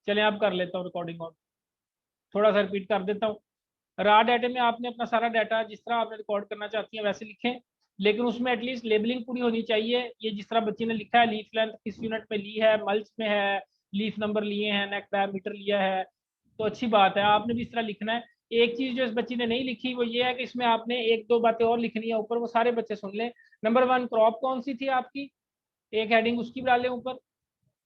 चलें आप कर लेता हूँ रिकॉर्डिंग और थोड़ा सा रिपीट कर देता हूँ। रा डाटा में आपने अपना सारा डाटा जिस तरह आपने रिकॉर्ड करना चाहती हैं वैसे लिखें, लेकिन उसमें एटलीस्ट लेबलिंग पूरी होनी चाहिए। ये जिस तरह बच्ची ने लिखा है, लीफ लेंथ किस यूनिट में ली है, मल्च में है, लीफ नंबर लिए हैं, नेक डायमीटर लिया है, तो अच्छी बात है, आपने भी इस तरह लिखना है। एक चीज जो इस बच्ची ने नहीं लिखी वो ये है कि इसमें आपने एक दो बातें और लिखनी है ऊपर, वो सारे बच्चे सुन लें। नंबर 1 क्रॉप कौन सी थी आपकी, एक हेडिंग उसकी बना लें ऊपर।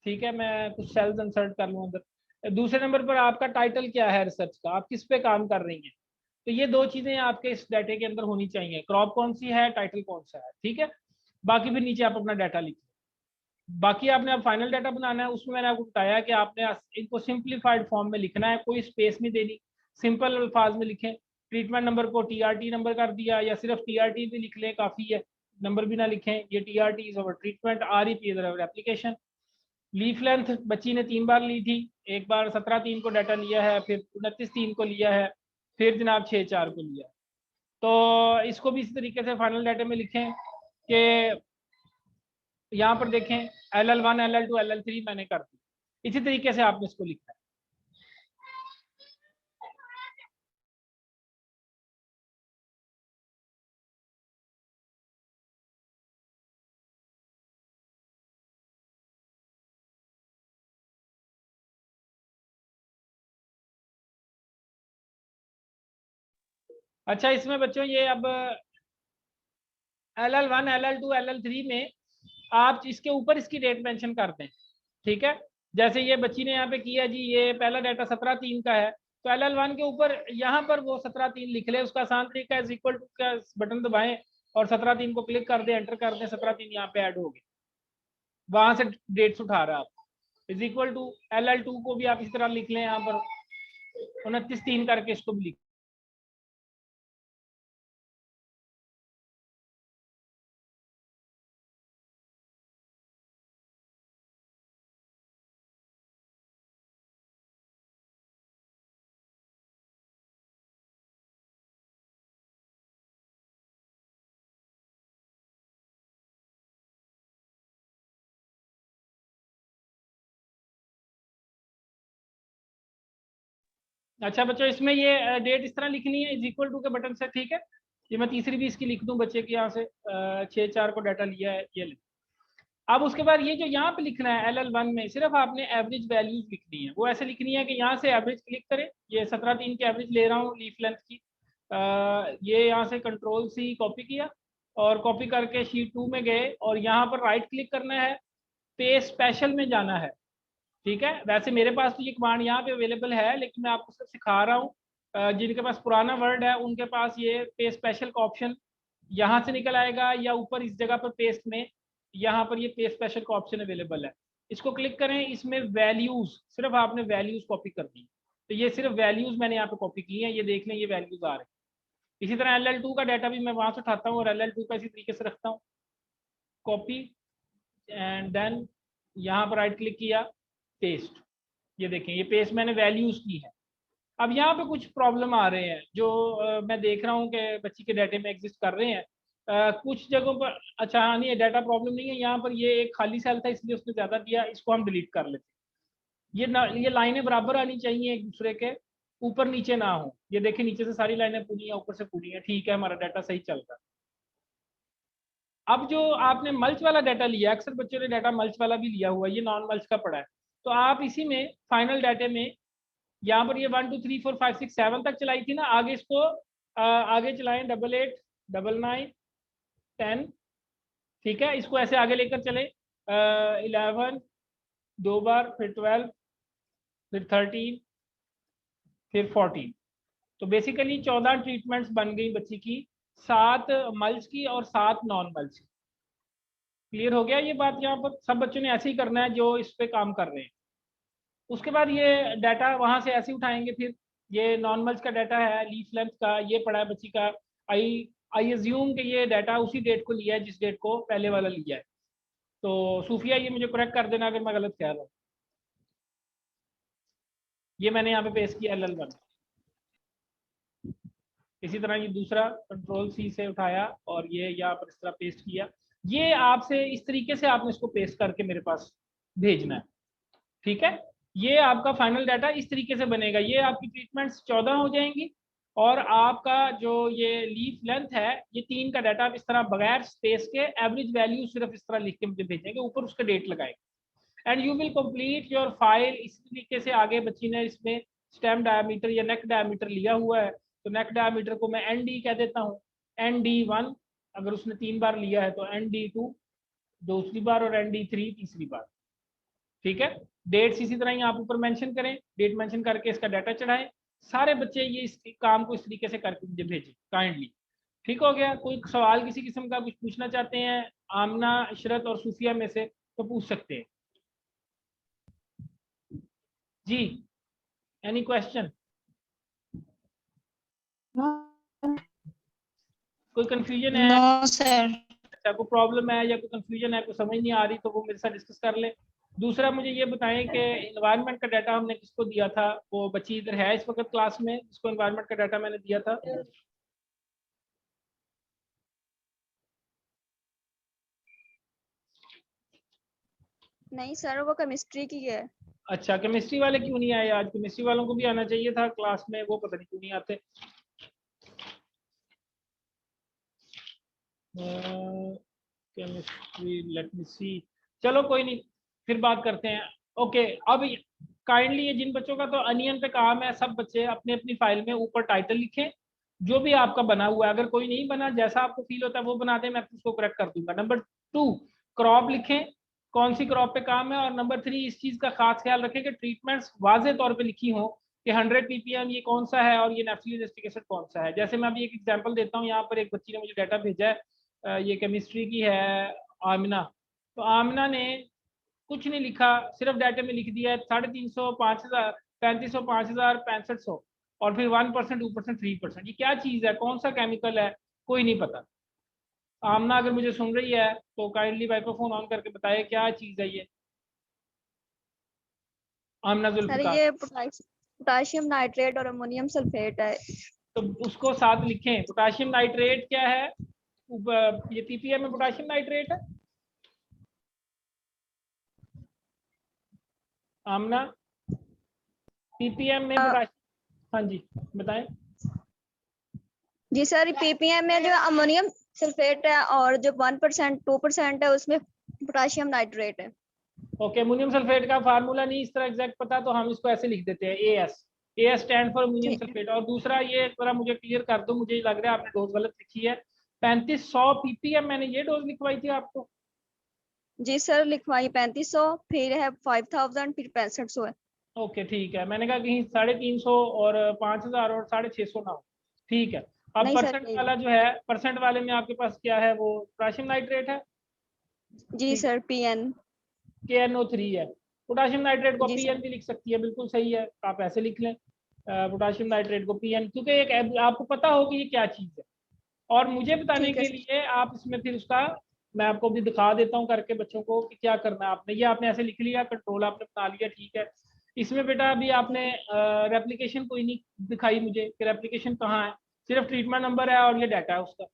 ठीक है, मैं कुछ सेल्स इंसर्ट कर लूँ अंदर। दूसरे नंबर पर आपका टाइटल क्या है रिसर्च का, आप किस पे काम कर रही हैं। तो ये दो चीजें आपके इस डाटे के अंदर होनी चाहिए, क्रॉप कौन सी है, टाइटल कौन सा है। ठीक है, बाकी फिर नीचे आप अपना डाटा लिखिए। बाकी आपने अब फाइनल डाटा बनाना है, उसमें मैंने आपको बताया कि आपने इनको सिंप्लीफाइड फॉर्म में लिखना है, कोई स्पेस नहीं देनी, सिंपल अल्फाज में लिखें। ट्रीटमेंट नंबर को टीआरटी नंबर कर दिया, या सिर्फ टीआरटी भी लिख लें काफ़ी है, नंबर भी ना लिखें। ये TRT is our treatment, REP is our application. Leaf length बच्ची ने 3 बार ली थी, एक बार 17/3 को डाटा लिया है, फिर 29/3 को लिया है, फिर जनाब 6/4 को लिया है। तो इसको भी इसी तरीके से फाइनल डाटा में लिखें कि यहाँ पर देखें LL1 LL2 LL3 मैंने कर दी, इसी तरीके से आपने इसको लिखना है। अच्छा, इसमें बच्चों ये अब LL1 LL2 LL3 में आप इसके ऊपर इसकी डेट मेंशन कर दें। ठीक है, जैसे ये बच्ची ने यहाँ पे किया जी, ये पहला डाटा 17/3 का है, तो LL1 के ऊपर यहाँ पर वो 17/3 लिख ले। उसका आसान तरीका है, इक्वल टू का बटन दबाएं और 17/3 को क्लिक कर दें, एंटर कर दें, 17/3 यहाँ पे ऐड हो गए, वहां से डेट्स उठा रहा है आप। इज इक्वल टू LL2 को भी आप इस तरह लिख लें, यहाँ पर 29/3 करके इसको भी लिख। अच्छा बच्चों, इसमें ये डेट इस तरह लिखनी है, इज इक्वल टू के बटन से। ठीक है, ये मैं तीसरी भी इसकी लिख दूं, बच्चे के यहाँ से 6/4 को डाटा लिया है, ये लिख। अब उसके बाद ये जो यहाँ पे लिखना है LL1 में, सिर्फ आपने एवरेज वैल्यूज लिखनी है। वो ऐसे लिखनी है कि यहाँ से एवरेज क्लिक करें, ये 17/3 की एवरेज ले रहा हूँ लीफ लेंथ की। ये यहाँ से कंट्रोल C कॉपी किया और कॉपी करके शीट 2 में गए और यहाँ पर राइट क्लिक करना है, पेस्ट स्पेशल में जाना है। ठीक है, वैसे मेरे पास तो ये कमांड यहाँ पे अवेलेबल है, लेकिन मैं आपको सिर्फ सिखा रहा हूँ। जिनके पास पुराना वर्ड है उनके पास ये पेस्ट स्पेशल का ऑप्शन यहाँ से निकल आएगा, या ऊपर इस जगह पर पेस्ट में यहाँ पर ये पेस्ट स्पेशल का ऑप्शन अवेलेबल है। इसको क्लिक करें, इसमें वैल्यूज, सिर्फ आपने वैल्यूज कॉपी करनी है। तो ये सिर्फ वैल्यूज मैंने यहाँ पे कॉपी की है, ये देख लें, ये वैल्यूज आ रहे हैं। इसी तरह LL2 का डाटा भी मैं वहां से उठाता हूँ और LL2 का इसी तरीके से रखता हूँ, कॉपी एंड देन यहाँ पर राइट क्लिक किया, पेस्ट। ये देखें, ये पेस्ट मैंने वैल्यूज की है। अब यहाँ पे कुछ प्रॉब्लम आ रहे हैं जो मैं देख रहा हूँ कि बच्ची के डाटे में एग्जिस्ट कर रहे हैं। कुछ जगहों पर, अच्छा हाँ, नहीं डाटा प्रॉब्लम नहीं है, यहाँ पर ये एक खाली सेल था इसलिए उसने ज्यादा दिया, इसको हम डिलीट कर लेते हैं। ये लाइनें बराबर आनी चाहिए एक दूसरे के, ऊपर नीचे ना हो। ये देखिए, नीचे से सारी लाइनें पूरी हैं, ऊपर से पूरी हैं। ठीक है, हमारा डाटा सही चल रहा है। अब जो आपने मल्च वाला डाटा लिया, अक्सर बच्चों ने डाटा मल्च वाला भी लिया हुआ है, ये नॉन मल्च का पड़ा है, तो आप इसी में फाइनल डाटे में यहाँ पर ये 1 2 3 4 5 6 7 तक चलाई थी ना, आगे इसको आगे चलाएं, 88 99 10। ठीक है, इसको ऐसे आगे लेकर चले, 11 दो बार, फिर 12, फिर 13, फिर 14। तो बेसिकली 14 ट्रीटमेंट्स बन गई बच्ची की, 7 मल्च की और 7 नॉन मल्च की। क्लियर हो गया ये बात, यहाँ पर सब बच्चों ने ऐसे ही करना है जो इस पे काम कर रहे हैं। उसके बाद ये डाटा वहां से ऐसे उठाएंगे, फिर ये नॉन मल्च का डाटा है, लीफ लेंथ का ये पड़ा है बच्ची का। आई आई एज्यूम कि ये डाटा उसी डेट को लिया है जिस डेट को पहले वाला लिया है। तो सूफिया ये मुझे करेक्ट कर देना अगर मैं गलत कह रहा हूँ। ये मैंने यहाँ पे पेस्ट किया LL1। इसी तरह ये दूसरा कंट्रोल C से उठाया और ये यहाँ पर इस तरह पेस्ट किया। ये आपसे इस तरीके से आपने इसको पेस्ट करके मेरे पास भेजना है। ठीक है, ये आपका फाइनल डाटा इस तरीके से बनेगा। ये आपकी ट्रीटमेंट्स 14 हो जाएंगी और आपका जो ये लीफ लेंथ है ये 3 का डाटा आप इस तरह बगैर स्पेस के एवरेज वैल्यू सिर्फ इस तरह लिख के मुझे भेजेंगे, ऊपर उसका डेट लगाएंगे and you will complete your file. इस तरीके से आगे बच्ची ने इसमें स्टेम डायमीटर या नेक डायमीटर लिया हुआ है, तो नेक डायमीटर को मैं ND कह देता हूँ, ND1 अगर उसने 3 बार लिया है तो ND2 दूसरी बार और ND3 तीसरी बार। ठीक है, डेट्स इसी तरह ही आप ऊपर मेंशन करें, डेट मेंशन करके इसका डाटा चढ़ाएं। सारे बच्चे ये इस काम को इस तरीके से करके मुझे भेजें काइंडली। ठीक हो गया? कोई सवाल किसी किस्म का कुछ पूछना चाहते हैं आमना, इशरत और सूफिया में से तो पूछ सकते हैं जी। Any question? कोई कंफ्यूजन है? No sir. अच्छा, कोई प्रॉब्लम है या कोई कंफ्यूजन है, कोई समझ नहीं आ रही तो वो मेरे साथ डिस्कस कर ले। दूसरा मुझे ये बताएं कि एनवायरनमेंट का डाटा हमने किसको दिया था? वो बच्ची इधर है इस वक्त क्लास में जिसको एनवायरनमेंट का डाटा मैंने दिया था? नहीं सर, वो केमिस्ट्री की है। अच्छा, केमिस्ट्री वाले क्यों नहीं आए आज? केमिस्ट्री वालों को भी आना चाहिए था क्लास में, वो पता नहीं क्यों नहीं आते। केमिस्ट्री, लेट मी सी। चलो कोई नहीं, फिर बात करते हैं। ओके, अब काइंडली ये जिन बच्चों का तो अनियन पे काम है, सब बच्चे अपनी अपनी फाइल में ऊपर टाइटल लिखें जो भी आपका बना हुआ है। अगर कोई नहीं बना, जैसा आपको फील होता है वो बना दें, मैं उसको करेक्ट कर दूंगा। नंबर 2, क्रॉप लिखें, कौन सी क्रॉप पे काम है। और नंबर 3, इस चीज का खास ख्याल रखें कि ट्रीटमेंट्स वाजे तौर पे लिखी हो कि 100 ppm ये कौन सा है और ये नेफ्थलीन एसिटिक एसिड कौन सा है। जैसे मैं अभी एक एग्जांपल देता हूँ, यहाँ पर एक बच्ची ने मुझे डाटा भेजा है, ये केमिस्ट्री की है, आमिना। तो आमिना ने कुछ नहीं लिखा, सिर्फ डाटा में लिख दिया है 350, 5000, 3500, 5000, 6500 और फिर 1%, 2%, 3%। ये क्या चीज है, कौन सा केमिकल है, कोई नहीं पता। आमना अगर मुझे सुन रही है तो काइंडली माइक्रोफोन ऑन करके बताए क्या चीज है ये। आमना सर जुल्फिकार। ये पोटाशियम नाइट्रेट और अमोनियम सल्फेट है। तो उसको साथ लिखें। पोटाशियम नाइट्रेट क्या है? ये पीपीएम में पोटाशियम नाइट्रेट है। आमना, पीपीएम में पोटाशियम, हाँ जी बताएं। जी सर, पीपीएम में जो अमोनियम सल्फेट है और जो 1%, 2% है उसमें पोटाशियम नाइट्रेट है। ओके, अमोनियम सल्फेट का फार्मूला नहीं इस तरह एग्जैक्ट पता तो हम इसको ऐसे लिख देते हैं AS। AS stand for ammonium sulphate. और दूसरा ये थोड़ा मुझे क्लियर कर दो, मुझे लग रहा है आपने डोज गलत लिखी है। 3500 ppm मैंने ये डोज लिखवाई थी आपको। जी सर, लिखवाई 3500, फिर है 5000, फिर 6500 है। ओके ठीक है, मैंने कहा कहीं 350 और 5000 और 650 ना हो। ठीक है, अब नहीं सर, परसेंट वाला जो है, परसेंट वाले में आपके पास क्या है? वो पोटाशियम नाइट्रेट है। जी ठीक, सर, PN। KNO3 है। पोटाशियम नाइट्रेट को जी PN सर। भी लिख सकती है, बिल्कुल सही है, आप ऐसे लिख लें पोटाशियम नाइट्रेट को PN, क्योंकि एक आपको पता हो कि ये क्या चीज़ है। और मुझे बताने ठीक है के सर। लिए आप इसमें फिर उसका, मैं आपको भी दिखा देता हूँ करके बच्चों को कि क्या करना है आपने। ये आपने ऐसे लिख लिया, कंट्रोल आपने बना लिया, ठीक है। इसमें बेटा अभी आपने रेप्लिकेशन कोई नहीं दिखाई मुझे कि रेप्लिकेशन कहाँ है, सिर्फ ट्रीटमेंट नंबर है और ये डाटा है उसका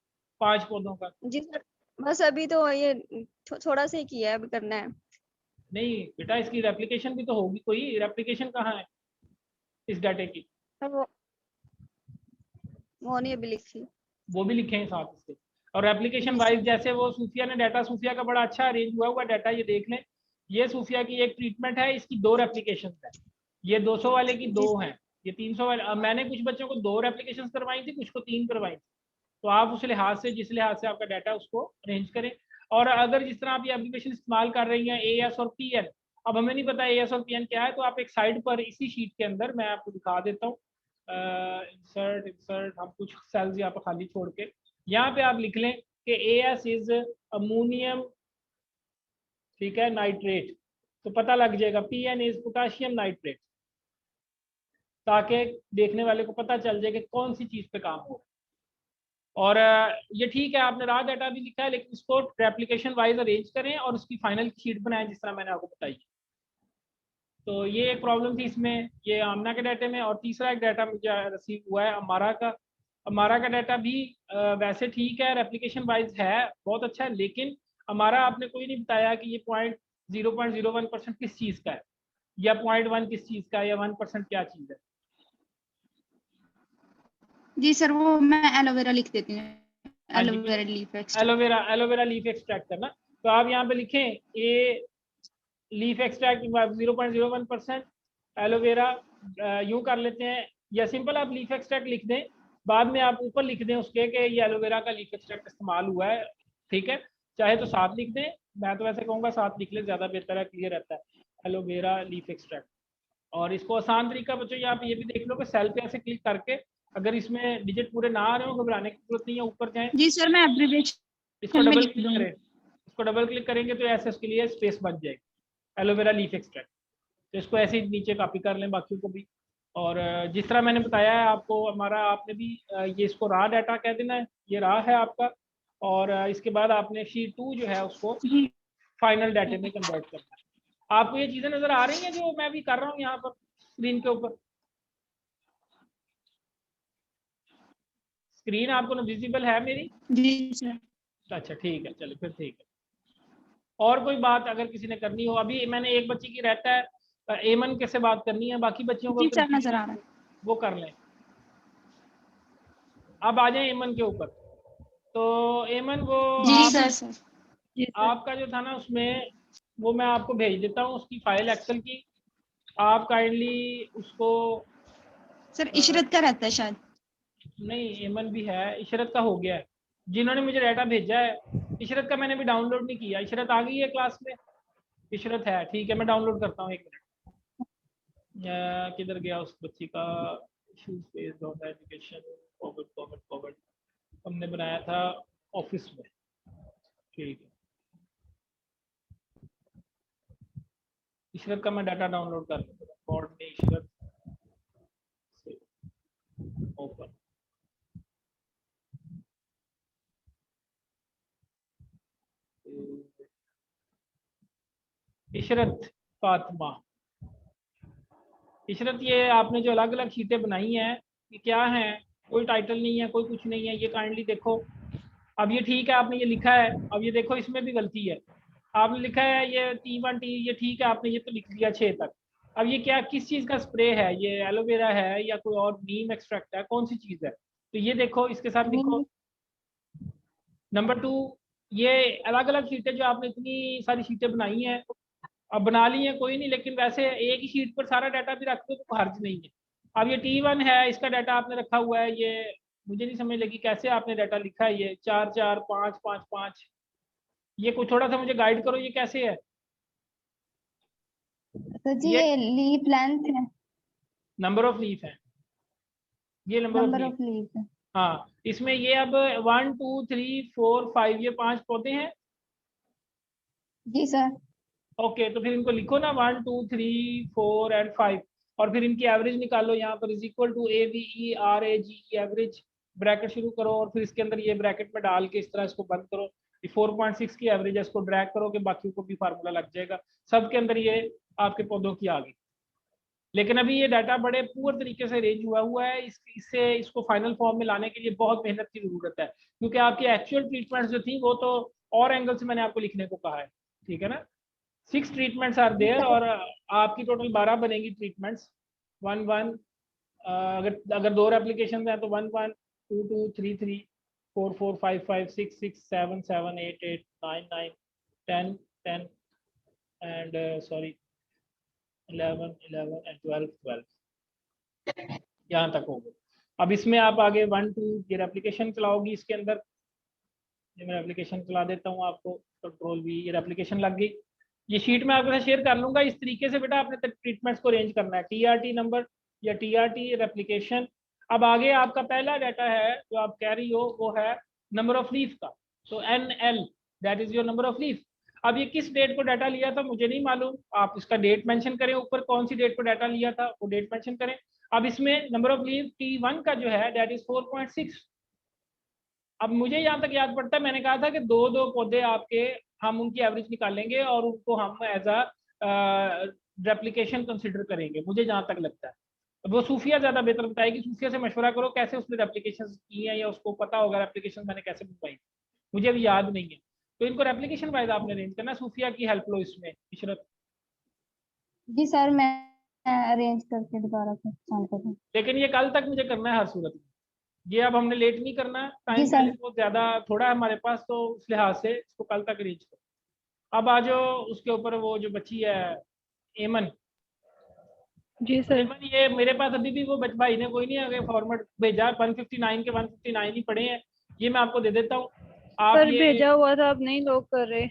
5 पौधों का। जी सर, बस अभी तो ये थोड़ा सा ही किया है, अभी करना है। नहीं बेटा, इसकी रेप्लिकेशन भी तो होगी, कोई रेप्लिकेशन कहाँ है इस डाटे की? सर वो नहीं अभी लिखी। वो भी लिखे हैं साथ इसके। और एप्लीकेशन जी वाइज सर। जैसे वो सूफिया ने डाटा, सूफिया का बड़ा अच्छा अरेंज हुआ हुआ डाटा, ये देख लें। ये सूफिया की एक ट्रीटमेंट है, इसकी 2 रेप्लीकेशन है। ये 200 वाले की जी 2 हैं, ये 300 वाले। अब मैंने कुछ बच्चों को 2 रेप्लीकेशन करवाई थी, कुछ को 3 करवाई थी। तो आप उस लिहाज से, जिस लिहाज से आपका डाटा, उसको अरेंज करें। और अगर जिस तरह आप ये एप्लीकेशन इस्तेमाल कर रही हैं AS और PN, अब हमें नहीं पता AS और PN क्या है, तो आप एक साइड पर इसी शीट के अंदर मैं आपको दिखा देता हूँ। इंसर्ट इंसर्ट, हम कुछ सेल्स यहाँ पर खाली छोड़ के यहाँ पे आप लिख लें कि AS इज अमोनियम, ठीक है, नाइट्रेट, तो पता लग जाएगा PN इज पोटाशियम नाइट्रेट, ताकि देखने वाले को पता चल जाए कि कौन सी चीज पे काम हो रहा है। और ये ठीक है, आपने रॉ डाटा भी लिखा है, लेकिन इसको रेप्लिकेशन वाइज अरेंज करें और उसकी फाइनल शीट बनाएं जिस तरह मैंने आपको बताई। तो ये एक प्रॉब्लम थी इसमें, ये आमना के डाटे में। और तीसरा एक डाटा मुझे रिसीव हुआ है अमारा का। अमारा का डाटा भी वैसे ठीक है, रेप्लिकेशन वाइज है बहुत अच्छा है, लेकिन हमारा आपने कोई नहीं बताया कि ये 0.01% किस चीज़ का है। या 0.1 किस चीज का, या 1% क्या चीज है? जी सर वो मैं एलोवेरा लिख देती हूँ, हाँ जी, aloe vera leaf extract. Aloe vera leaf extract करना। तो आप यहाँ पे लिखें ए लीफ एक्सट्रैक्ट 0.01%, एलोवेरा यूं कर लेते हैं, या सिंपल आप लीफ एक्सट्रैक्ट लिख दें, बाद में आप ऊपर लिख दें उसके कि ये एलोवेरा का लीफ एक्सट्रैक्ट इस्तेमाल हुआ है, ठीक है। चाहे तो 7 लिख दें, मैं तो वैसे कहूँगा 7 लिख ले, ज़्यादा बेहतर है, क्लियर रहता है, एलोवेरा लीफ एक्सट्रैक्ट। और इसको आसान तरीका बच्चों ये आप ये भी देख लो कि सेल पे ऐसे क्लिक करके, अगर इसमें डिजिट पूरे ना आ रहे हो घबराने की जरूरत नहीं है, ऊपर जाएं, जी सर मैं एब्रिविएशन इसको में डबल लिख क्लिक दूंगी। करें, इसको डबल क्लिक करेंगे तो ऐसे उसके लिए स्पेस बच जाएगी, एलोवेरा लीफ एक्सट्रैक्ट। तो इसको ऐसे ही नीचे कॉपी कर लें बाकियों को भी। और जिस तरह मैंने बताया है आपको, हमारा आपने भी ये इसको रॉ डाटा कह देना है, ये रॉ है आपका, और इसके बाद आपने शीट 2 जो है उसको जी फाइनल डाटे में कन्वर्ट करना है। आपको ये चीज़ें नज़र आ रही हैं जो मैं भी कर रहा हूँ यहाँ पर स्क्रीन के ऊपर? स्क्रीन आपको ना विजिबल है मेरी? जी सर। अच्छा ठीक है, चलो फिर ठीक है। और कोई बात अगर किसी ने करनी हो, अभी मैंने एक बच्चे की रहता है एमन कैसे बात करनी है, बाकी बच्चियों को जी सर नजर आ रहा है। वो कर लें। अब आ जाए एमन के ऊपर। तो एमन वो जी सर। आपका जो था ना उसमें, वो मैं आपको भेज देता हूँ उसकी फाइल एक्सेल की, आप काइंडली उसको। सर इशरत का रहता है शायद। नहीं एमन भी है, इशरत का हो गया है, जिन्होंने मुझे डाटा भेजा है। इशरत का मैंने भी डाउनलोड नहीं किया, इशरत आ गई है क्लास में? इशरत है, ठीक है, मैं डाउनलोड करता हूँ, 1 मिनट। किधर गया उस बच्ची का issues based on education forward हमने बनाया था ऑफिस में, ठीक है। इशरत का मैं डाटा डाउनलोड कर लेता हूँ, कोऑर्डिनेशन से ओपन। इशरत फातिमा, इशरत ये आपने जो अलग अलग शीटें बनाई हैं ये क्या हैं? कोई टाइटल नहीं है, कोई कुछ नहीं है, ये काइंडली देखो। अब ये ठीक है आपने ये लिखा है, अब ये देखो इसमें भी गलती है। आपने लिखा है ये T1T, ये ठीक है आपने ये तो लिख दिया 6 तक। अब ये क्या किस चीज़ का स्प्रे है? ये एलोवेरा है या कोई और नीम एक्सट्रैक्ट है, कौन सी चीज़ है? तो ये देखो इसके साथ लिखो। नंबर 2, ये अलग अलग शीटें जो आपने इतनी सारी शीटें बनाई हैं, अब बना ली है कोई नहीं, लेकिन वैसे एक ही शीट पर सारा डाटा भी रख दो तो हर्ज नहीं है। अब ये T1 है, इसका डाटा आपने रखा हुआ है, ये मुझे नहीं समझ लगी कैसे आपने डाटा लिखा है, ये 4 4 5 5 5, ये कुछ थोड़ा सा मुझे गाइड करो, ये कैसे है? तो जी ये लीफ लेंथ है, नंबर ऑफ लीफ है, ये number of leaf. Of leaf है। हाँ, इसमें ये अब 1 2 3 4 5 ये 5 पौधे हैं। जी सर। ओके, तो फिर इनको लिखो ना 1 2 3 4 एंड 5, और फिर इनकी एवरेज निकालो, यहाँ पर is equal to AVE average, bracket शुरू करो, और फिर इसके अंदर ये ब्रैकेट में डाल के इस तरह इसको बंद करो। ये 4.6 की एवरेज है, इसको ड्रैग करो कि बाकी को भी फार्मूला लग जाएगा, सबके अंदर ये आपके पौधों की आ गई। लेकिन अभी ये डाटा बड़े पूर्ण तरीके से अरेंज हुआ है, इससे इसको फाइनल फॉर्म में लाने के लिए बहुत मेहनत की जरूरत है, क्योंकि आपकी एक्चुअल ट्रीटमेंट जो थी वो तो और एंगल से मैंने आपको लिखने को कहा है, ठीक है ना। 6 ट्रीटमेंट्स आर देयर, और आपकी टोटल 12 बनेगी ट्रीटमेंट्स। 1 1 अगर 2 एप्लीकेशन हैं तो 1 1 2 2 3 3 4 4 5 5 6 6 7 7 8 8 9 9 10 10 एंड सॉरी 11 11 एंड 12 12, यहाँ तक हो गए। अब इसमें आप आगे 1 2 ये एप्लीकेशन चलाओगी, इसके अंदर ये मैं एप्लीकेशन चला देता हूँ आपको, कंट्रोल V, ये एप्लीकेशन लग गई। ये शीट में आपके साथ शेयर कर लूंगा, इस तरीके से बेटा आपने ट्रीटमेंट्स को अरेंज करना है, TRT नंबर या TRT रेप्लिकेशन। अब आगे आपका पहला डाटा है जो आप कह रही हो वो है नंबर ऑफ लीफ का, तो NL that is your number of leaf. अब ये किस डेट को डाटा लिया था मुझे नहीं मालूम, आप इसका डेट मेंशन करें, ऊपर कौन सी डेट को डाटा लिया था वो डेट मेंशन करें। अब इसमें नंबर ऑफ लीफ T1 का जो है दैट इज 4.6। अब मुझे यहाँ तक याद पड़ता है मैंने कहा था कि 2 पौधे आपके हम उनकी एवरेज निकालेंगे और उनको हम एज अ रेप्लिकेशन कंसिडर करेंगे, मुझे जहाँ तक लगता है। वो सूफिया ज़्यादा बेहतर बताएगी, सूफिया से मशवरा करो कैसे उसने रेप्लिकेशन की है, या उसको पता होगा रेप्लिकेशन मैंने कैसे बनवाई, मुझे अभी याद नहीं है। तो इनको रेप्लिकेशन वाइज आपने अरेंज करना, सूफिया की हेल्प लो इसमें इशरत। जी सर, मैं अरेंज करके दोबारा सेंड कर दूँ। लेकिन ये कल तक मुझे करना है हर सूरत में। ये अब हमने लेट नहीं करना, जी टाइम सर। पहले बहुत ज्यादा थोड़ा है हमारे पास, तो उस लिहाज से इसको कल तक अरेंज करो। अब आ जाओ उसके ऊपर, वो जो बची है एमन। जी सर। एमन ये मेरे पास अभी भी वो भाई ने कोई नहीं आगे फॉर्मेट भेजा, 159 के 159 ही पड़े हैं, ये मैं आपको दे देता हूँ। आप सर ये भेजा हुआ था, अब नहीं लोग कर रहे।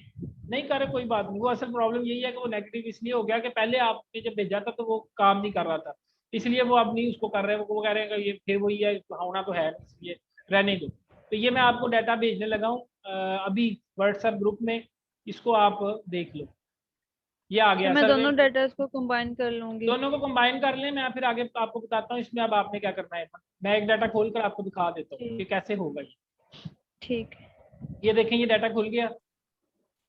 नहीं कर रहे, कोई बात नहीं। वो असल प्रॉब्लम यही है कि वो नेगेटिव इसलिए हो गया कि पहले आपने जब भेजा था तो वो काम नहीं कर रहा था, इसलिए वो अब नहीं उसको कर रहे हैं। वो कह रहे हैं कि ये फिर वही है, होना तो है नहीं, इसलिए रहने दो। तो ये मैं आपको डाटा भेजने लगा हूँ अभी व्हाट्सएप ग्रुप में, इसको आप देख लो। ये आ तो गया मैं सर्वे, दोनों डाटा को कंबाइन कर लूंगी। दोनों को कंबाइन कर लें। मैं फिर आगे आपको बताता हूँ इसमें अब आपने क्या करना है। मैं एक डाटा खोल कर आपको दिखा देता हूँ कि कैसे होगा ये। ठीक है। ये देखें, ये डाटा खुल गया,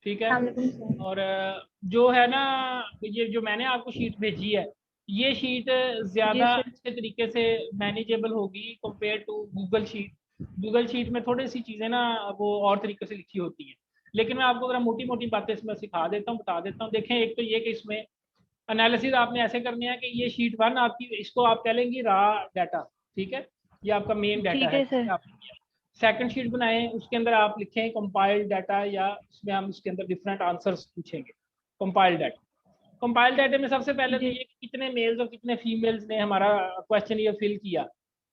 ठीक है। अस्सलामुअलैकुम सर। और जो है ना, ये जो मैंने आपको शीट भेजी है, ये शीट जी ज़्यादा सर। अच्छे तरीके से मैनेजेबल होगी compare to Google sheet. Google sheet में थोड़ी सी चीज़ें ना वो और तरीके से लिखी होती हैं, लेकिन मैं आपको अगर मोटी मोटी बातें इसमें सिखा देता हूँ, बता देता हूँ। देखें, एक तो ये कि इसमें एनालिसिस आपने ऐसे करने हैं कि ये शीट 1 आपकी, इसको आप कह लेंगे रा डाटा, ठीक है। ये आपका मेन डाटा ठीक है है जिसमें सर। आपने किया। सेकंड शीट बनाएं, उसके अंदर आप लिखें कंपाइल्ड डाटा, या उसमें हम इसके अंदर डिफरेंट आंसर्स पूछेंगे। कंपाइल्ड डाटा, कंपाइल्ड डाटा में सबसे पहले तो जी ये कि कितने मेल्स और कितने फीमेल्स ने हमारा क्वेश्चन ये फिल किया,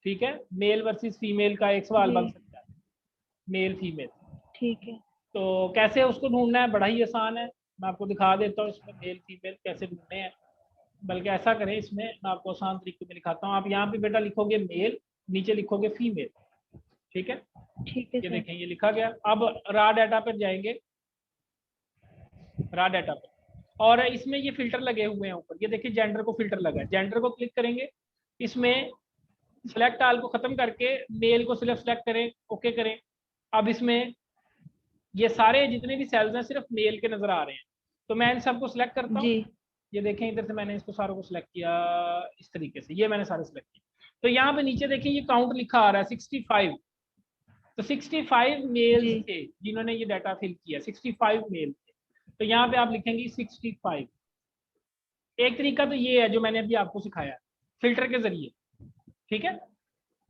ठीक है। मेल वर्सेस फीमेल का एक सवाल जी बन सकता है, मेल फीमेल। ठीक है। तो कैसे उसको ढूंढना है, बड़ा ही आसान है, मैं आपको दिखा देता हूँ इसमें मेल फीमेल कैसे ढूंढने हैं। बल्कि ऐसा करें, इसमें मैं आपको आसान तरीके में दिखाता हूँ। आप यहाँ पे बेटा लिखोगे मेल, नीचे लिखोगे फीमेल, ठीक है। ठीक है ये सर। देखें, ये लिखा गया। अब रा डाटा पर जाएंगे, रा डाटा पर, और इसमें ये फिल्टर लगे हुए हैं ऊपर, ये देखिए जेंडर को फिल्टर लगा है। जेंडर को क्लिक करेंगे, इसमें सेलेक्ट ऑल को खत्म करके मेल को सिर्फ सेलेक्ट करें, ओके करें। अब इसमें ये सारे जितने भी सेल्स हैं सिर्फ मेल के नजर आ रहे हैं, तो मैं इन सबको सिलेक्ट करता हूँ। जी ये देखें, इधर से मैंने इसको सारों को सिलेक्ट किया इस तरीके से, ये मैंने सारे सिलेक्ट किए। तो यहाँ पे नीचे देखें ये काउंट लिखा आ रहा है 65। तो 65 मेल्स जी थे जिन्होंने ये डाटा फिल किया, 65 मेल थे। तो यहाँ पे आप लिखेंगे 65। एक तरीका तो ये है जो मैंने अभी आपको सिखाया, फिल्टर के जरिए, ठीक है।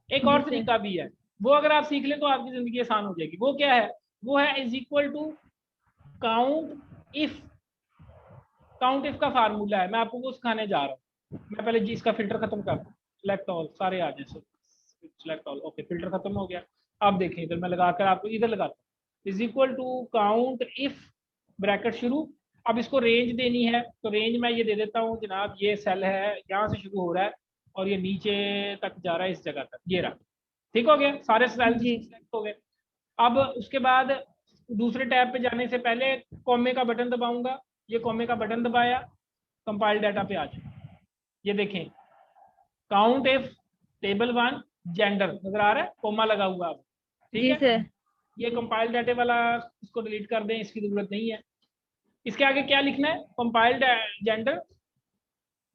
एक जी और सर। तरीका भी है, वो अगर आप सीख लें तो आपकी जिंदगी आसान हो जाएगी। वो क्या है? वो है is equal to count if. Count if का फार्मूला है, मैं आपको वो सिखाने जा रहा हूँ। मैं पहले जी इसका फिल्टर खत्म कर दूँ, सिलेक्ट ऑल सारे आ जाए, सिलेक्ट ऑल, ओके, फिल्टर खत्म हो गया। अब देखें, इधर मैं लगाकर आपको इधर लगाता हूँ, is equal to count if bracket शुरू। अब इसको रेंज देनी है, तो रेंज मैं ये दे देता हूँ जनाब, ये सेल है, यहाँ से शुरू हो रहा है और ये नीचे तक जा रहा है, इस जगह तक, ये रहा। ठीक हो गया, सारे सेल्स जी सिलेक्ट हो गए। अब उसके बाद दूसरे टैब पे जाने से पहले कॉमे का बटन दबाऊंगा, ये कॉमे का बटन दबाया, कंपाइल डाटा पे आ जाए। ये देखें, काउंट इफ टेबल 1 जेंडर नजर आ रहा है, कोमा लगा हुआ अब, ठीक जी है। सर। ये कंपाइल डाटे वाला, इसको डिलीट कर दें, इसकी जरूरत नहीं है। इसके आगे क्या लिखना है? कंपाइल्ड जेंडर,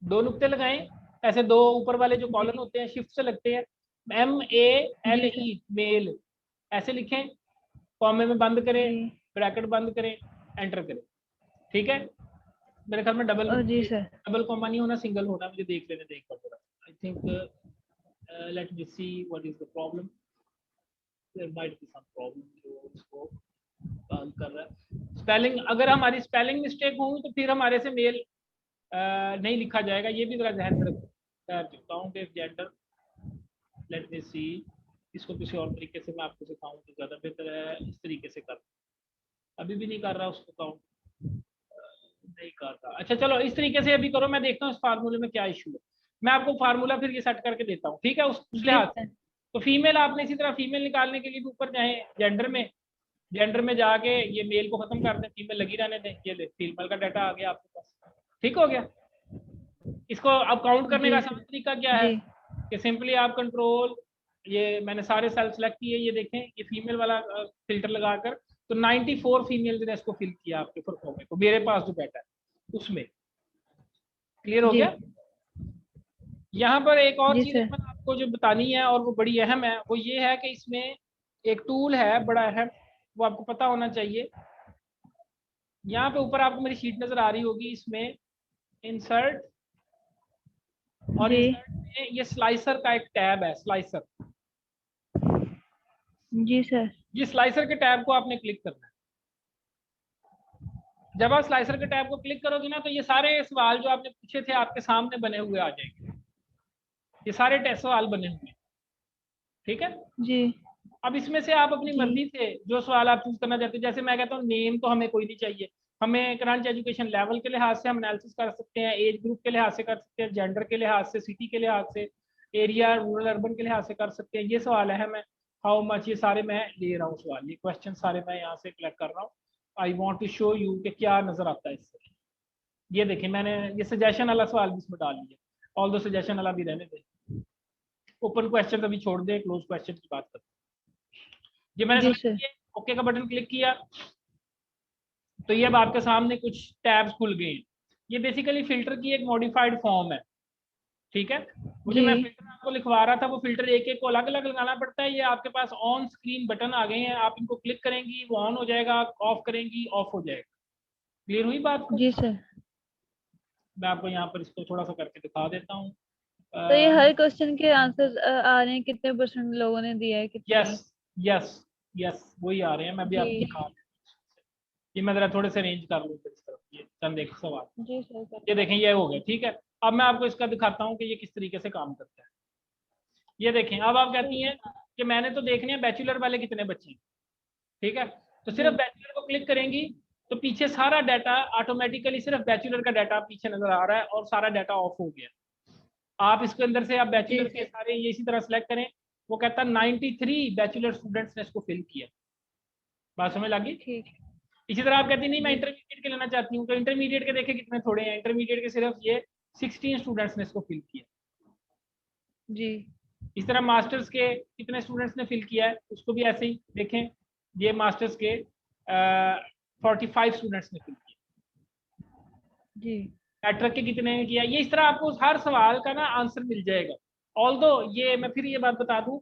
दो नुक्ते लगाएं, ऐसे दो ऊपर वाले जो कॉलम होते हैं शिफ्ट से लगते हैं, MALE मेल, ऐसे लिखें, कॉमे में बंद करें, जी ब्रैकेट बंद करें, एंटर करें, ठीक है। मेरे ख्याल में जी सर। डबल कॉमा नहीं होना, सिंगल होना, मुझे देख लेने देख कर थोड़ा। I think let me see what is the problem, there might be some problem जो इसको काम कर रहा है। स्पेलिंग, अगर हमारी स्पेलिंग मिस्टेक हो तो फिर हमारे से मेल नहीं लिखा जाएगा, ये भी जरा ध्यान में रखो। Count if gender, let me see, इसको किसी और तरीके से मैं आपको सिखाऊं तो ज़्यादा बेहतर है। इस तरीके से कर, अभी भी नहीं कर रहा उसको काउंट, नहीं कर रहा। अच्छा चलो, इस तरीके से अभी करो, मैं देखता हूँ इस फार्मूले में क्या इशू है। मैं आपको फार्मूला फिर ये सेट करके देता हूँ, ठीक है, उस जी लिहाज से। सर। तो फीमेल आपने इसी तरह फीमेल निकालने के लिए भी ऊपर जाए जेंडर में, जेंडर में जाके ये मेल को खत्म कर दें, फीमेल लगी रहने दें, ये ले फीमेल का डाटा आ गया आपके पास, ठीक हो गया। इसको अब काउंट करने का जी आसान सर। तरीका क्या है जी कि सिंपली आप कंट्रोल, ये मैंने सारे सेल सेलेक्ट किए, ये देखें, ये फीमेल वाला फिल्टर लगाकर, तो 94 फीमेल ने इसको फिल किया आपके परफॉर्मे को, मेरे पास जो डाटा है उसमें। क्लियर हो जी गया। यहाँ पर एक और जी चीज सर। मैंने आपको जो बतानी है और वो बड़ी अहम है, वो ये है कि इसमें एक टूल है बड़ा अहम, वो आपको पता होना चाहिए। यहाँ पे ऊपर आपको मेरी शीट नजर आ रही होगी, इसमें इंसर्ट, और जी इंसर्ट में ये स्लाइसर का एक टैब है, स्लाइसर। जी सर। ये स्लाइसर के टैब को आपने क्लिक करना है। जब आप स्लाइसर के टैब को क्लिक करोगे ना, तो ये सारे सवाल जो आपने पूछे थे आपके सामने बने हुए आ जाएंगे। ये सारे टेस्ट सवाल बने हुए हैं, ठीक है। जी अब इसमें से आप अपनी जी मर्जी से जो सवाल आप चूज करना चाहते हैं, जैसे मैं कहता हूँ नेम तो हमें कोई नहीं चाहिए, हमें करंट एजुकेशन लेवल के लिहाज से हम एनालिसिस कर सकते हैं, एज ग्रुप के लिहाज से कर सकते हैं, जेंडर के लिहाज से, सिटी के लिहाज से, एरिया रूरल अर्बन के लिहाज से कर सकते हैं। ये सवाल है, मैं हाउ मच, ये सारे मैं ले रहा हूँ सवाल, ये क्वेश्चन सारे मैं यहाँ से कलेक्ट कर रहा हूँ। I want to show you कि क्या नजर आता है इससे। ये देखिए मैंने ये सजेशन वाला सवाल भी इसमें डाल लिया, ऑल दो सजेशन वाला भी रहने दें, ओपन क्वेश्चन अभी छोड़ दें, क्लोज क्वेश्चन की बात करते हैं। ये मैंने जी select सर। किया, ओके का बटन क्लिक किया, तो ये अब आपके सामने कुछ टैब्स खुल गए हैं। ये बेसिकली फिल्टर की एक मॉडिफाइड फॉर्म है, ठीक है। वो जो जी मैं फिल्टर आपको लिखवा रहा था, वो फिल्टर एक एक को अलग अलग लगाना पड़ता है। ये आपके पास ऑन स्क्रीन बटन आ गए हैं, आप इनको क्लिक करेंगी वो ऑन हो जाएगा, ऑफ करेंगी ऑफ हो जाएगा। क्लियर हुई बात को? जी सर। मैं आपको यहाँ पर इसको थोड़ा सा करके दिखा देता हूँ। तो ये हर क्वेश्चन के आंसर आ रहे हैं, कितने परसेंट लोगों ने दिया है, कितने यस नहीं? यस यस, वही आ रहे हैं, मैं भी आपको जी दिखा देता हूँ। ये मैं जरा थोड़े से रेंज कर लूँ इस तरफ, ये चंद एक सवाल, जी सर। ये देखें ये हो गया, ठीक है। अब मैं आपको इसका दिखाता हूँ कि ये किस तरीके से काम करता है। ये देखें, अब आप कहती हैं कि मैंने तो देखने हैं बैचलर वाले कितने बच्चे हैं, ठीक है। तो सिर्फ जी बैचलर को क्लिक करेंगी तो पीछे सारा डाटा ऑटोमेटिकली सिर्फ बैचलर का डाटा पीछे नजर आ रहा है और सारा डाटा ऑफ हो गया। आप इसके अंदर से आप जी बैचलर के सर। सारे ये इसी तरह सेलेक्ट करें, वो कहता है 93 बैचलर स्टूडेंट्स ने इसको फिल किया। बात समझ लगी? ठीक है। इसी तरह आप कहती नहीं मैं जी इंटरमीडिएट के लेना चाहती हूँ, तो इंटरमीडिएट के देखे कितने थोड़े हैं, इंटरमीडिएट के सिर्फ ये 16 स्टूडेंट्स ने इसको फिल किया। जी इस तरह मास्टर्स के कितने स्टूडेंट्स ने फिल किया है, उसको भी ऐसे ही देखें, ये मास्टर्स के 45 स्टूडेंट्स ने फिल किया। जी मैट्रिक के कितने ने किया, ये इस तरह आपको हर सवाल का ना आंसर मिल जाएगा। ऑल्दो ये मैं फिर ये बात बता दूं,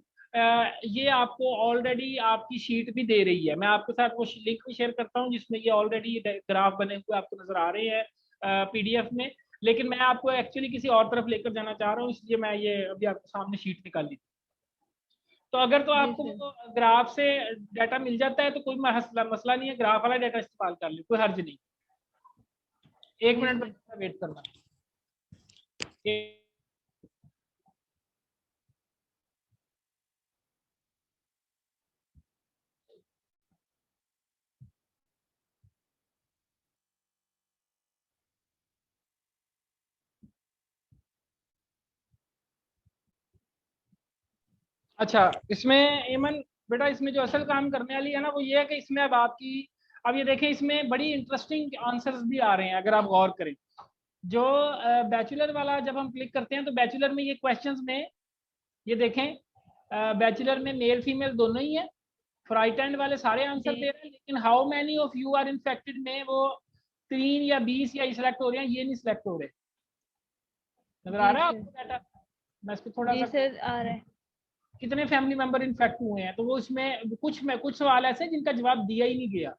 ये आपको ऑलरेडी आपकी शीट भी दे रही है। मैं आपके साथ वो लिंक भी शेयर करता हूँ जिसमें ये ऑलरेडी ग्राफ बने हुए आपको नजर आ रहे हैं पीडीएफ में, लेकिन मैं आपको एक्चुअली किसी और तरफ लेकर जाना चाह रहा हूँ, इसलिए मैं ये अभी आपके सामने शीट निकाली। तो अगर तो जी आपको सर। ग्राफ से डाटा मिल जाता है तो कोई मसला नहीं है, ग्राफ वाला डाटा इस्तेमाल कर ले, कोई हर्ज नहीं। एक जी मिनट सर। में वेट करना। अच्छा, इसमें एमन बेटा, इसमें जो असल काम करने वाली है ना, वो ये है कि इसमें अब आपकी, अब ये देखें इसमें बड़ी इंटरेस्टिंग आंसर्स भी आ रहे हैं अगर आप गौर करें। जो बैचलर वाला जब हम क्लिक करते हैं तो बैचलर में ये क्वेश्चंस में ये देखें, बैचलर में मेल फीमेल दोनों ही है, राइट हैंड वाले सारे आंसर जी दे रहे हैं, लेकिन how many of you are infected में वो 3 या 20 या सिलेक्ट हो रहे हैं, ये नहीं सिलेक्ट हो रहे। नजर आ जी रहा है सर। आपको डाटा? मैं इसको थोड़ा जी सा, सर आ रहा है। कितने फैमिली मेंबर इन्फेक्ट हुए हैं, तो वो इसमें कुछ सवाल ऐसे जिनका जवाब दिया ही नहीं गया,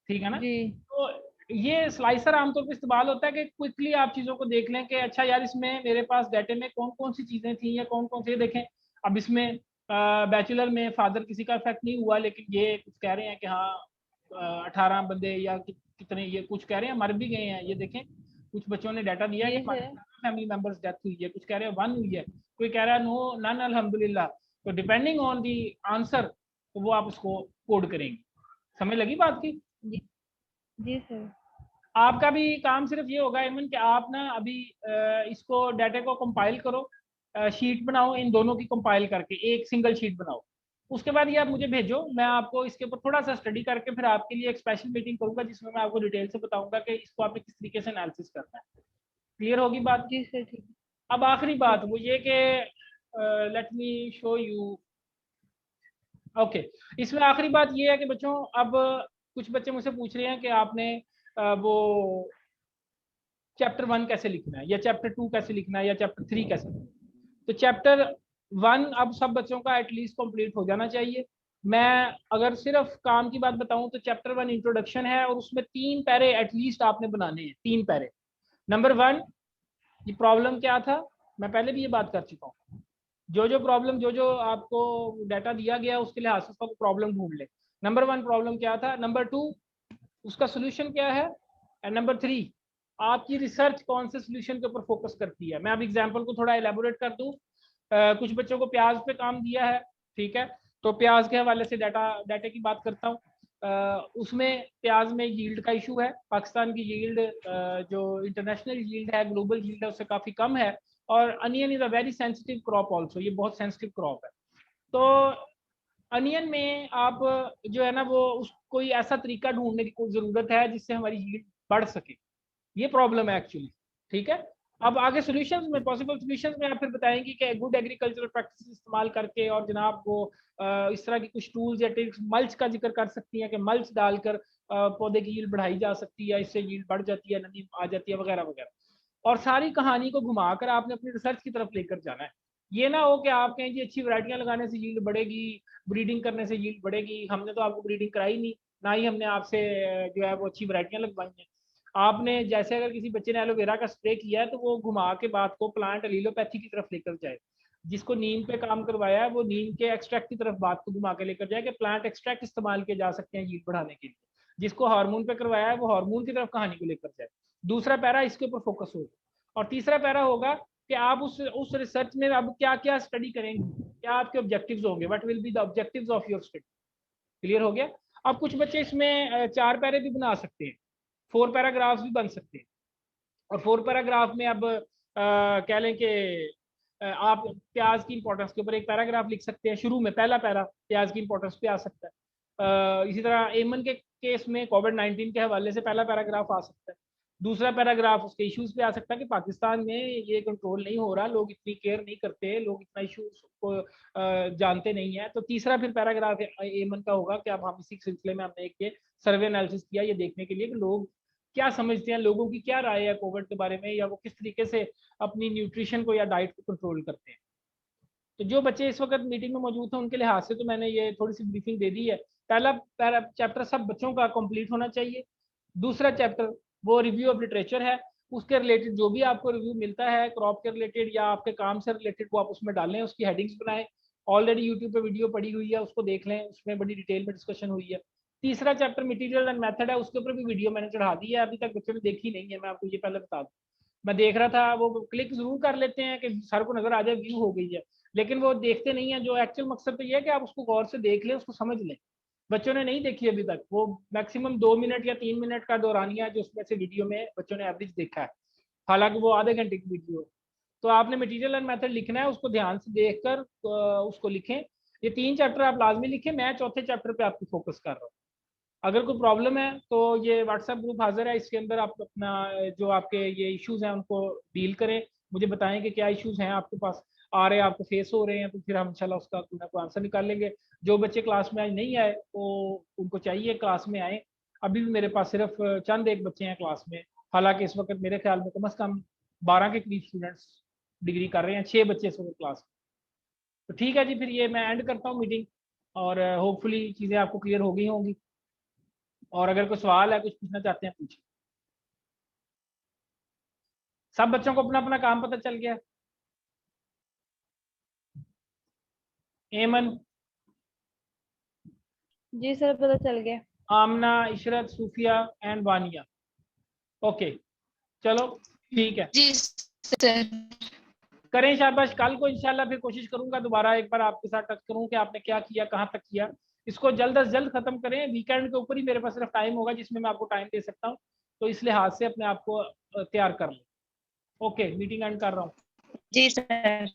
ठीक है ना। जी तो ये स्लाइसर आमतौर पर इस्तेमाल होता है कि क्विकली आप चीजों को देख लें कि अच्छा यार इसमें मेरे पास डाटे में कौन कौन सी चीजें थी या कौन कौन से देखें। अब इसमें बैचलर में फादर किसी का इफेक्ट नहीं हुआ, लेकिन ये कुछ कह रहे हैं कि हाँ 18 बंदे या कितने, ये कुछ कह रहे हैं मर भी गए हैं। ये देखें कुछ बच्चों ने डाटा दिया है जी कि सर। फैमिली मेंबर्स डेथ हुई है, कुछ कह रहे हैं 1 हुई है, कोई कह रहा है नो नन अल्हम्दुलिल्लाह। तो डिपेंडिंग ऑन दी आंसर तो वो आप उसको कोड करेंगे। समझ लगी बात की? जी जी सर। आपका भी काम सिर्फ ये होगा एमन कि आप ना अभी इसको डाटा को कंपाइल करो, शीट बनाओ, इन दोनों की कंपाइल करके एक सिंगल शीट बनाओ। उसके बाद ये आप मुझे भेजो, मैं आपको इसके ऊपर थोड़ा सा स्टडी करके फिर आपके लिए एक स्पेशल मीटिंग करूंगा जिसमें मैं आपको डिटेल से बताऊंगा कि इसको आपने किस तरीके से एनालिसिस करना है। क्लियर होगी बात? जी सर ठीक है। अब आखिरी बात ठीक वो ये कि let me show you, okay. इसमें आखिरी बात ये है कि बच्चों, अब कुछ बच्चे मुझसे पूछ रहे हैं कि आपने वो चैप्टर 1 कैसे लिखना है, या चैप्टर 2 कैसे लिखना है, या चैप्टर 3 कैसे लिखना है। तो चैप्टर 1 अब सब बच्चों का एटलीस्ट कंप्लीट हो जाना चाहिए। मैं अगर सिर्फ काम की बात बताऊं तो चैप्टर 1 इंट्रोडक्शन है और उसमें 3 पैरे एटलीस्ट आपने बनाने हैं, 3 पैरे। नंबर 1, ये प्रॉब्लम क्या था, मैं पहले भी ये बात कर चुका हूँ। जो प्रॉब्लम जो आपको डाटा दिया गया उसके लिहाज से उसका प्रॉब्लम ढूंढ ले। नंबर 1 प्रॉब्लम क्या था, नंबर 2 उसका सोल्यूशन क्या है, एंड नंबर 3 आपकी रिसर्च कौन से सोल्यूशन के ऊपर फोकस करती है। मैं अब एग्जांपल को थोड़ा एलेबोरेट कर दूं। कुछ बच्चों को प्याज पे काम दिया है, ठीक है, तो प्याज के हवाले से डाटे की बात करता हूँ। उसमें प्याज में यील्ड का इशू है। पाकिस्तान की यील्ड जो इंटरनेशनल यील्ड है, ग्लोबल यील्ड है, उससे काफ़ी कम है। और onion is a very sensitive crop also, ये बहुत सेंसिटिव क्रॉप है। तो अनियन में आप जो है ना वो कोई ऐसा तरीका ढूंढने की कोई ज़रूरत है जिससे हमारी यील्ड बढ़ सके, ये प्रॉब्लम है एक्चुअली, ठीक है। अब आगे सॉल्यूशंस में, पॉसिबल सॉल्यूशंस में आप फिर बताएंगे कि गुड एग्रीकल्चरल प्रैक्टिस इस्तेमाल करके और जनाब वो इस तरह की कुछ टूल्स या ट्रिक्स, मल्च का जिक्र कर सकती हैं कि मल्च डालकर पौधे की यील्ड बढ़ाई जा सकती है, इससे यील्ड बढ़ जाती है, नमी आ जाती है, वगैरह वगैरह। और सारी कहानी को घुमाकर आपने अपनी रिसर्च की तरफ लेकर जाना है। ये ना हो कि आप कहें जी अच्छी वैरायटियां लगाने से यील्ड बढ़ेगी, ब्रीडिंग करने से यील्ड बढ़ेगी। हमने तो आपको ब्रीडिंग कराई नहीं, ना ही हमने आपसे जो है वो अच्छी वैरायटियां लगवाई हैं। आपने जैसे अगर किसी बच्चे ने एलोवेरा का स्प्रे किया है तो वो घुमा के बात को प्लांट एलिलोपैथी की तरफ लेकर जाए। जिसको नीम पे काम करवाया है वो नीम के एक्सट्रैक्ट की तरफ बात को घुमा के लेकर जाए कि प्लांट एक्सट्रैक्ट इस्तेमाल किए जा सकते हैं यील्ड बढ़ाने के लिए। जिसको हार्मोन पे करवाया है वो हार्मोन की तरफ कहानी को लेकर जाए। दूसरा पैरा इसके ऊपर फोकस होगा। और तीसरा पैरा होगा कि आप उस रिसर्च में अब क्या क्या स्टडी करेंगे, क्या आपके ऑब्जेक्टिव्स होंगे, what will be the objectives of your study. Clear हो गया। अब कुछ बच्चे इसमें 4 पैरे भी बना सकते हैं, 4 पैराग्राफ्स भी बन सकते हैं। और 4 पैराग्राफ में अब कह लें कि आप प्याज की इंपॉर्टेंस के ऊपर एक पैराग्राफ लिख सकते हैं। शुरू में पहला पैरा प्याज की इंपॉर्टेंस पे आ सकता है। इसी तरह एमन के केस में कोविड-19 के हवाले से पहला पैराग्राफ आ सकता है। दूसरा पैराग्राफ उसके इश्यूज पे आ सकता है कि पाकिस्तान में ये कंट्रोल नहीं हो रहा, लोग इतनी केयर नहीं करते, लोग इतना इश्यूज को जानते नहीं है। तो तीसरा फिर पैराग्राफ एमन का होगा कि अब हम इसी सिलसिले में हमने एक सर्वे एनालिसिस किया ये देखने के लिए कि लोग क्या समझते हैं, लोगों की क्या राय है कोविड के बारे में, या वो किस तरीके से अपनी न्यूट्रिशन को या डाइट को कंट्रोल करते हैं। तो जो बच्चे इस वक्त मीटिंग में मौजूद हैं उनके लिहाज से तो मैंने ये थोड़ी सी ब्रीफिंग दे दी है। पहला चैप्टर सब बच्चों का कंप्लीट होना चाहिए। दूसरा चैप्टर वो रिव्यू ऑफ लिटरेचर है, उसके रिलेटेड जो भी आपको रिव्यू मिलता है क्रॉप के रिलेटेड या आपके काम से रिलेटेड वो आप उसमें डालें, उसकी हेडिंग्स बनाएं। ऑलरेडी यूट्यूब पे वीडियो पड़ी हुई है, उसको देख लें, उसमें बड़ी डिटेल में डिस्कशन हुई है। तीसरा चैप्टर मटेरियल एंड मेथड है, उसके ऊपर भी वीडियो मैंने चढ़ा दी है, अभी तक बच्चों ने देखी नहीं है, मैं आपको ये पहले बता दूं। मैं देख रहा था वो क्लिक जरूर कर लेते हैं कि सर को नजर आ जाए व्यू हो गई है, लेकिन वो देखते नहीं है। जो एक्चुअल मकसद तो ये है कि आप उसको गौर से देख लें, उसको समझ लें। बच्चों ने नहीं देखी अभी तक, वो मैक्सिमम 2 मिनट या 3 मिनट का दौरानिया जो उसमें से वीडियो में बच्चों ने एवरेज देखा है, हालांकि वो आधे घंटे की वीडियो है। तो आपने मटेरियल एंड मेथड लिखना है, उसको ध्यान से देखकर उसको लिखें। ये 3 चैप्टर आप लाजमी लिखें, मैं चौथे चैप्टर पे आपकी फोकस कर रहा हूँ। अगर कोई प्रॉब्लम है तो ये व्हाट्सएप ग्रुप हाजिर है, इसके अंदर आप अपना जो आपके ये इश्यूज हैं उनको डील करें, मुझे बताएं कि क्या इश्यूज हैं आपके पास आ रहे हैं, आपको फेस हो रहे हैं, तो फिर हम इंशाल्लाह उसका कोई ना कोई आंसर निकाल लेंगे। जो बच्चे क्लास में आज नहीं आए वो उनको चाहिए क्लास में आए। अभी भी मेरे पास सिर्फ चंद एक बच्चे हैं क्लास में, हालांकि इस वक्त मेरे ख्याल में कम से कम 12 के करीब स्टूडेंट्स डिग्री कर रहे हैं, 6 बच्चे इस वक्त क्लास में। तो ठीक है जी, फिर ये मैं एंड करता हूँ मीटिंग, और होपफुली चीज़ें आपको क्लियर हो गई होंगी। और अगर कोई सवाल है, कुछ पूछना चाहते हैं पूछिए। सब बच्चों को अपना अपना काम पता चल गया? एमन, जी सर पता चल गया। आमना, इशरत, सूफिया एंड वानिया। ओके चलो ठीक है जी सर। करें शाबाश। कल को इंशाल्लाह फिर कोशिश करूंगा दोबारा एक बार आपके साथ टच करूं कि आपने क्या किया, कहाँ तक किया। इसको जल्द अज जल्द खत्म करें। वीकेंड के ऊपर ही मेरे पास सिर्फ टाइम होगा जिसमें मैं आपको टाइम दे सकता हूँ, तो इस लिहाज से अपने आप को तैयार कर लें। ओके मीटिंग एंड कर रहा हूँ। जी सर।